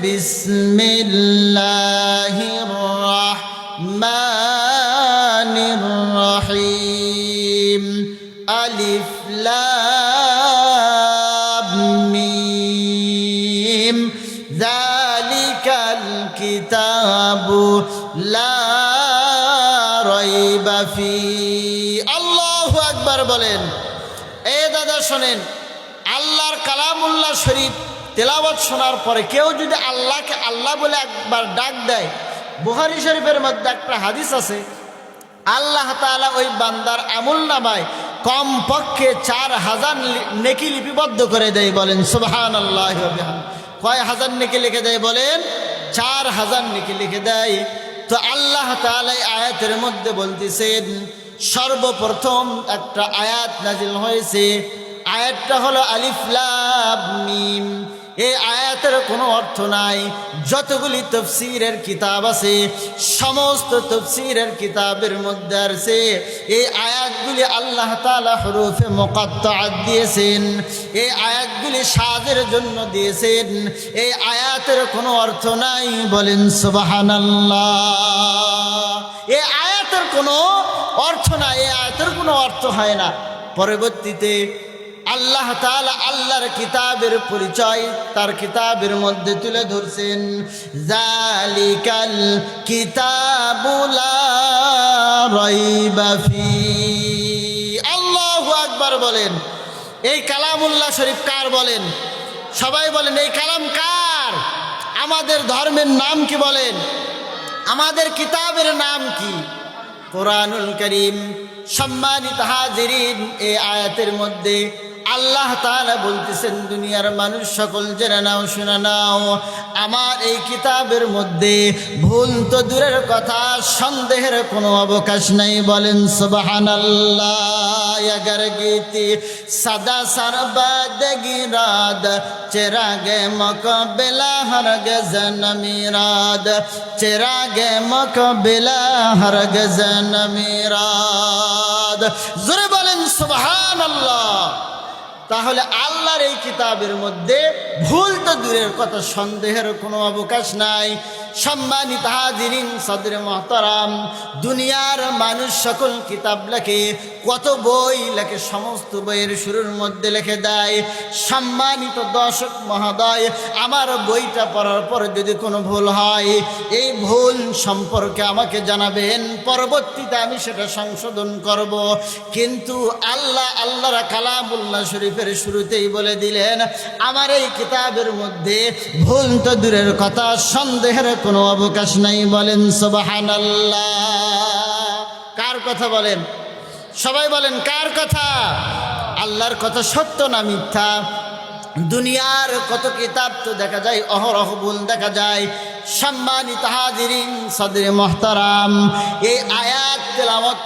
বিসমিল্লাহির রহমানির রহিম আলিফ লাম মিম যালিকাল কিতাবু লা রাইবা ফি। আল্লাহু আকবার বলেন। দাদা শোনেন, আল্লাহর কালামুল্লাহ শরীফ তেলাওয়াত শোনার পরে কেউ যদি আল্লাহকে আল্লাহ বলে একবার ডাক দেয়, বুখারী শরীফের মধ্যে একটা হাদিস আছে, আল্লাহ তাআলা ওই বান্দার আমলনামায় কমপক্ষে 4000 নেকি লিপিবদ্ধ করে দেয়। বলেন সুবহানাল্লাহ। কয় হাজার নেকি লিখে দেয়? বলেন 4000 নেকি লিখে দেয়। তো আল্লাহ তাআলা আয়াতের মধ্যে বলতেছেন, সর্বপ্রথম একটা আয়াত নাজিল হয়েছে, আয়াতটা হলো আলিফ লাম মিম। এই আয়াতের কোনো অর্থ নাই। যতগুলি তাফসীরের কিতাব আছে, সমস্ত তাফসীরের কিতাবের মধ্যে আছে এই আয়াতগুলি আল্লাহ তাআলা হুরুফে মুকাত্তাআত দিয়েছেন। এই আয়াতগুলি সাজের জন্য দিয়েছেন। এই আয়াতের কোনো অর্থ নাই। বলেন সুবহানাল্লাহ। এই আয়াতের কোনো অর্থ নাই, এই আয়াতের কোনো অর্থ হয় না। পরবর্তীতে আল্লাহ তাআলা আল্লাহর কিতাবের পরিচয় তার কিতাবের মধ্যে তুলে ধরছেন, যালিকাল কিতাবু লা রাইবা ফি। আল্লাহু আকবার বলেন। এই কালামুল্লাহ শরীফ কার? বলেন সবাই বলেন, এই কালাম কার? আমাদের ধর্মের নাম কি? বলেন আমাদের কিতাবের নাম কি? কোরআনুল কারীম। সম্মানিত হাজিরিন, এই আয়াতের মধ্যে আল্লাহ তাআলা বলতেছেন, দুনিয়ার মানুষ সকল জেনে নাও, শুনে নাও, আমার এই কিতাবের মধ্যে ভুল তো দূরের কথা, সন্দেহের কোনো অবকাশ নাই। বলেন সুবহানাল্লাহ। अगर गीती सदा सरबदगी राद चिरागे मुकबिला हरगिज़ न मीराद, चिरागे मुकबिला हरगिज़ न मीराद। जोरे बोलें सुबहानाल्लाह। তাহলে আল্লাহর এই কিতাবের মধ্যে ভুল তো দূরের কথা, সন্দেহের কোনো অবকাশ নাই। সম্মানিত হাজিরিন, সদরে মুহতারাম, দুনিয়ার মানুষ সকল কিতাব লেখে, কত বই লেখে, সমস্ত বইয়ের শুরুর মধ্যে লিখে দেয়, সম্মানিত দর্শক মহোদয়, আমার বইটা পড়ার পর যদি কোনো ভুল হয়, এই ভুল সম্পর্কে আমাকে জানাবেন, পরবর্তীতে আমি সেটা সংশোধন করব। কিন্তু আল্লাহর কালামুল্লাহ শরীফের শুরুতেই বলে দিলেন, আমার এই কিতাবের মধ্যে ভুল তো দূরের কথা, সন্দেহের কোনো অবকাশ নাই। বলেন সুবহানাল্লাহ। কার কথা? বলেন সবাই বলেন কার কথা? আল্লাহর কথা সত্য না মিথ্যা? দুনিয়ার কত কিতাব তো দেখা যায় অহরহ ভুল দেখা যায়। সম্মানিত হাজিরিন, সদরে মুহতারাম, এই আয়াত তেলাওয়াত